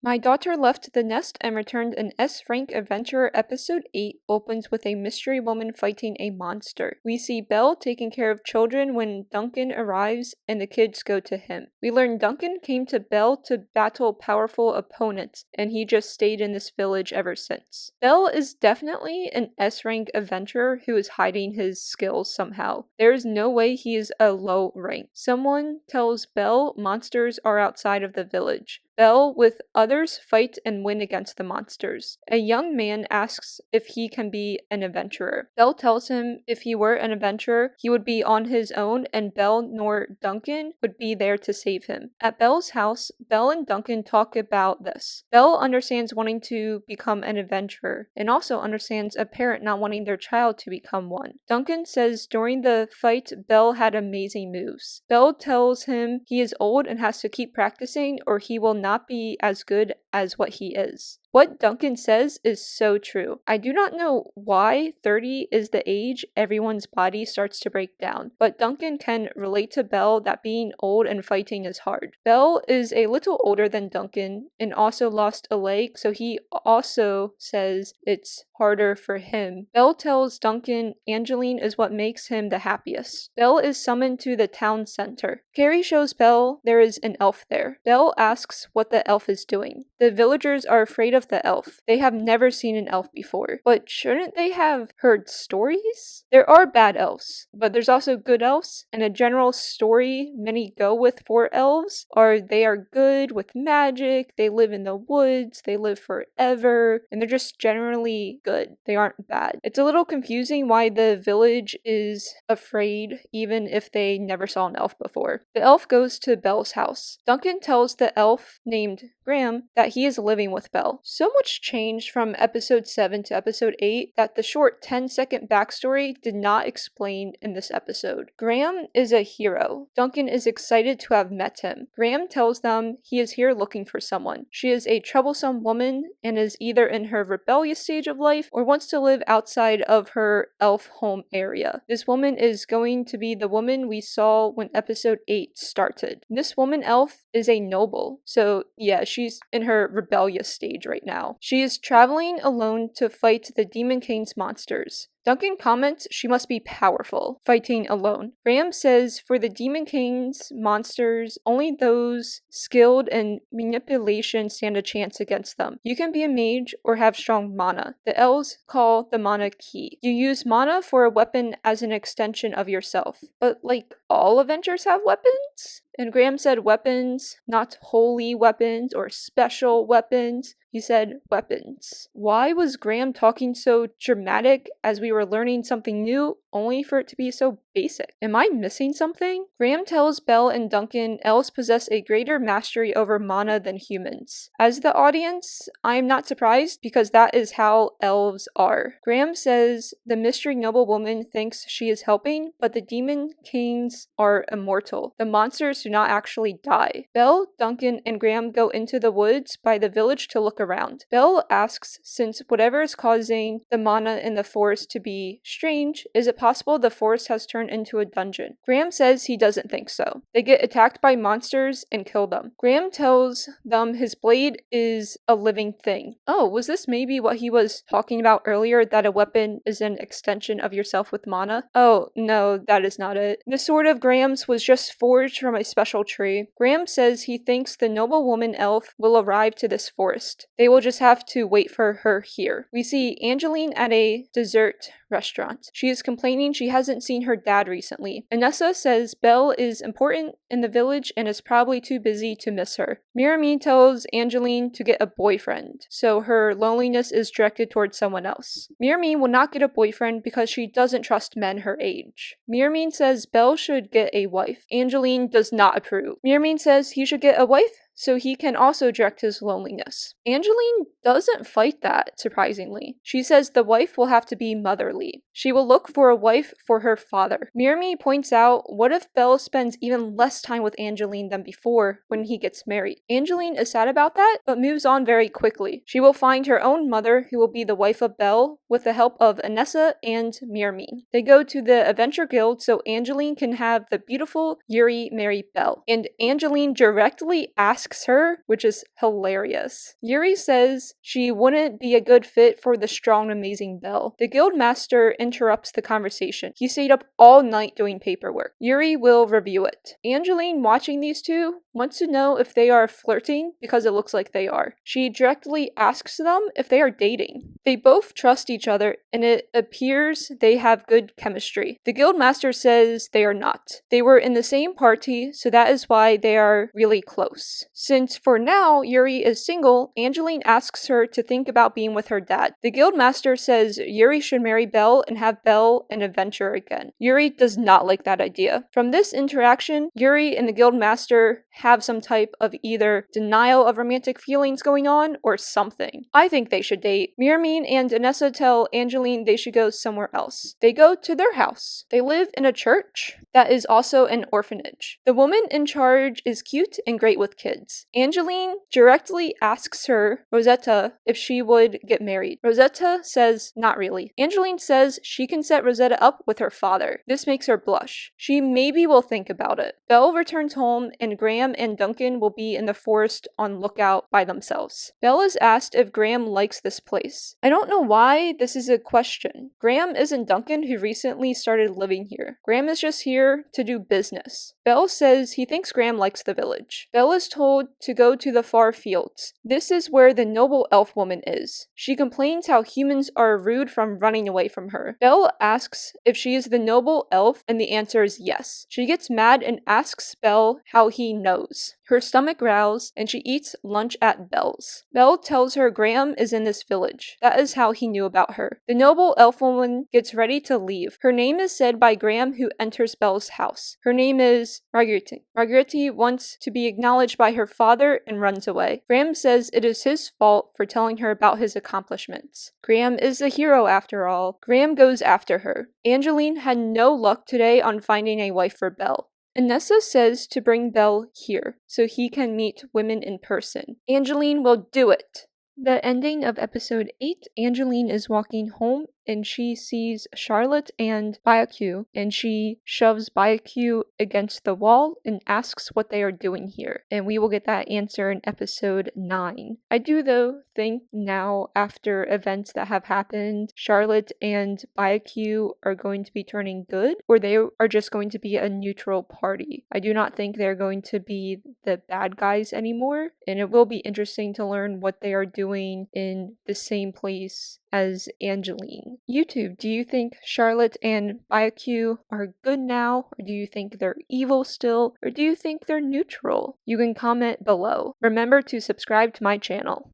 My Daughter Left the Nest and Returned an S-Rank Adventurer Episode 8 opens with a mystery woman fighting a monster. We see Belle taking care of children when Duncan arrives and the kids go to him. We learn Duncan came to Belle to battle powerful opponents, and he just stayed in this village ever since. Belle is definitely an S-Rank adventurer who is hiding his skills somehow. There is no way he is a low rank. Someone tells Belle monsters are outside of the village. Belle, with others, fight and win against the monsters. A young man asks if he can be an adventurer. Belle tells him if he were an adventurer, he would be on his own and Belle nor Duncan would be there to save him. At Belle's house, Belle and Duncan talk about this. Belle understands wanting to become an adventurer and also understands a parent not wanting their child to become one. Duncan says during the fight, Belle had amazing moves. Belle tells him he is old and has to keep practicing or he will not be as good as what he is. What Duncan says is so true. I do not know why 30 is the age everyone's body starts to break down, but Duncan can relate to Belle that being old and fighting is hard. Belle is a little older than Duncan and also lost a leg, so he also says it's harder for him. Belle tells Duncan Angeline is what makes him the happiest. Belle is summoned to the town center. Carrie shows Belle there is an elf there. Belle asks what the elf is doing. The villagers are afraid of the elf. They have never seen an elf before. But shouldn't they have heard stories? There are bad elves, but there's also good elves, and a general story many go with for elves are they are good with magic, they live in the woods, they live forever, and they're just generally good. They aren't bad. It's a little confusing why the village is afraid even if they never saw an elf before. The elf goes to Belle's house. Duncan tells the elf named Graham that he is living with Belle. So much changed from episode 7 to episode 8 that the short 10-second backstory did not explain in this episode. Graham is a hero. Duncan is excited to have met him. Graham tells them he is here looking for someone. She is a troublesome woman and is either in her rebellious stage of life or wants to live outside of her elf home area. This woman is going to be the woman we saw when episode 8 started. This woman elf is a noble, so yeah, she's in her rebellious stage right now. She is traveling alone to fight the Demon King's monsters. Duncan comments she must be powerful, fighting alone. Graham says for the Demon King's monsters, only those skilled in manipulation stand a chance against them. You can be a mage or have strong mana. The elves call the mana key. You use mana for a weapon as an extension of yourself. But like all Avengers have weapons? And Graham said weapons, not holy weapons or special weapons. He said weapons. Why was Graham talking so dramatic as we were learning something new, only for it to be so basic? Am I missing something? Graham tells Belle and Duncan elves possess a greater mastery over mana than humans. As the audience, I am not surprised because that is how elves are. Graham says the mystery noblewoman thinks she is helping, but the Demon Kings are immortal. The monsters do not actually die. Belle, Duncan, and Graham go into the woods by the village to look around. Belle asks, since whatever is causing the mana in the forest to be strange, is it possible the forest has turned into a dungeon? Graham says he doesn't think so. They get attacked by monsters and kill them. Graham tells them his blade is a living thing. Oh, was this maybe what he was talking about earlier, that a weapon is an extension of yourself with mana? Oh, no, that is not it. The sword of Graham's was just forged from a special tree. Graham says he thinks the noblewoman elf will arrive to this forest. They will just have to wait for her here. We see Angeline at a dessert restaurant. She is complaining she hasn't seen her dad recently. Anessa says Belle is important in the village and is probably too busy to miss her. Mirami tells Angeline to get a boyfriend, so her loneliness is directed towards someone else. Mirami will not get a boyfriend because she doesn't trust men her age. Mirami says Belle should get a wife. Angeline does not approve. Mirami says he should get a wife so he can also direct his loneliness. Angeline doesn't fight that, surprisingly. She says the wife will have to be motherly. She will look for a wife for her father. Mirami points out, what if Belle spends even less time with Angeline than before when he gets married? Angeline is sad about that, but moves on very quickly. She will find her own mother, who will be the wife of Belle, with the help of Anessa and Mirami. They go to the Adventure Guild so Angeline can have the beautiful Yuri marry Belle. And Angeline directly asks asks her, which is hilarious. Yuri says she wouldn't be a good fit for the strong, amazing Belle. The guildmaster interrupts the conversation. He stayed up all night doing paperwork. Yuri will review it. Angeline, watching these two, wants to know if they are flirting because it looks like they are. She directly asks them if they are dating. They both trust each other and it appears they have good chemistry. The guildmaster says they are not. They were in the same party, so that is why they are really close. Since for now Yuri is single, Angeline asks her to think about being with her dad. The guildmaster says Yuri should marry Belle and have Belle an adventure again. Yuri does not like that idea. From this interaction, Yuri and the guildmaster have some type of either denial of romantic feelings going on or something. I think they should date. Mirmin and Anessa tell Angeline they should go somewhere else. They go to their house. They live in a church that is also an orphanage. The woman in charge is cute and great with kids. Angeline directly asks her, Rosetta, if she would get married. Rosetta says not really. Angeline says she can set Rosetta up with her father. This makes her blush. She maybe will think about it. Belle returns home and Graham and Duncan will be in the forest on lookout by themselves. Belle is asked if Graham likes this place. I don't know why this is a question. Graham isn't Duncan, who recently started living here. Graham is just here to do business. Belle says he thinks Graham likes the village. Belle is told to go to the far fields. This is where the noble elf woman is. She complains how humans are rude from running away from her. Belle asks if she is the noble elf, and the answer is yes. She gets mad and asks Belle how he knows. Her stomach growls, and she eats lunch at Belle's. Belle tells her Graham is in this village. That is how he knew about her. The noble elf woman gets ready to leave. Her name is said by Graham, who enters Belle's house. Her name is Marguerite. Marguerite wants to be acknowledged by her father and runs away. Graham says it is his fault for telling her about his accomplishments. Graham is the hero after all. Graham goes after her. Angeline had no luck today on finding a wife for Belle. Anessa says to bring Belle here, so he can meet women in person. Angeline will do it. The ending of episode 8, Angeline is walking home and she sees Charlotte and Byaku, and she shoves Byaku against the wall and asks what they are doing here. And we will get that answer in episode 9. I do, though, think now, after events that have happened, Charlotte and Byaku are going to be turning good, or they are just going to be a neutral party. I do not think they're going to be the bad guys anymore, and it will be interesting to learn what they are doing in the same place as Angeline. YouTube, do you think Charlotte and Byaku are good now, or do you think they're evil still, or do you think they're neutral? You can comment below. Remember to subscribe to my channel.